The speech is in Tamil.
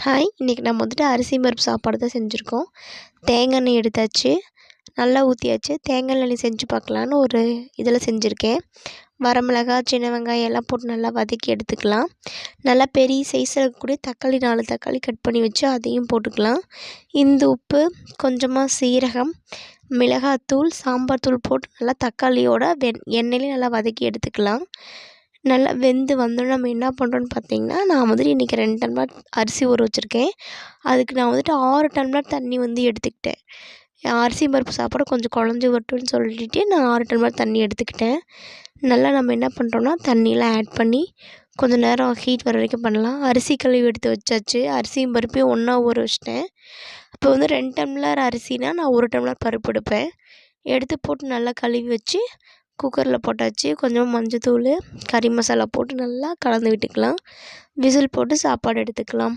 ஹாய்! இன்றைக்கி நம்ம வந்துட்டு அரிசி பருப்பு சாப்பாடு தான் செஞ்சுருக்கோம். தேங்காய் எண்ணெய் எடுத்தாச்சு, நல்லா ஊற்றியாச்சு. தேங்காய் எண்ணெய் செஞ்சு பார்க்கலான்னு ஒரு இதில் செஞ்சுருக்கேன். வரமிளகா, சின்ன வெங்காயம் எல்லாம் போட்டு நல்லா வதக்கி எடுத்துக்கலாம். நல்லா பெரிய சைஸில் இருக்கக்கூடிய தக்காளி 4 தக்காளி கட் பண்ணி வச்சு அதையும் போட்டுக்கலாம். இந்த உப்பு, கொஞ்சமாக சீரகம், மிளகாத்தூள், சாம்பார் தூள் போட்டு நல்லா தக்காளியோட எண்ணெயிலே நல்லா வதக்கி எடுத்துக்கலாம். நல்லா வெந்து வந்தோடனே நம்ம என்ன பண்ணுறோன்னு பார்த்தீங்கன்னா, நான் வந்துட்டு இன்றைக்கி 2 டம்ளர் அரிசி ஊற வச்சுருக்கேன். அதுக்கு நான் வந்துட்டு 6 டம்ளர் தண்ணி வந்து எடுத்துக்கிட்டேன். அரிசி பருப்பு சாப்பாடு கொஞ்சம் குழஞ்சி வரட்டும்னு சொல்லிட்டு நான் 6 டம்ளர் தண்ணி எடுத்துக்கிட்டேன். நல்லா நம்ம என்ன பண்ணுறோன்னா, தண்ணியெலாம் ஆட் பண்ணி கொஞ்சம் நேரம் ஹீட் வர வரைக்கும் பண்ணலாம். அரிசி கழுவி எடுத்து வச்சாச்சு. அரிசியும் பருப்பையும் ஒன்றா ஊற வச்சிட்டேன். இப்போ வந்து 2 டம்ளர் அரிசினா நான் 1 டம்ளர் பருப்பு எடுப்பேன். எடுத்து போட்டு நல்லா கழுவி வச்சு குக்கரில் போட்டாச்சு. கொஞ்சம் மஞ்சத்தூள், கறி மசாலா போட்டு நல்லா கலந்து விட்டுக்கலாம். விசில் போட்டு சாப்பாடு எடுத்துக்கலாம்.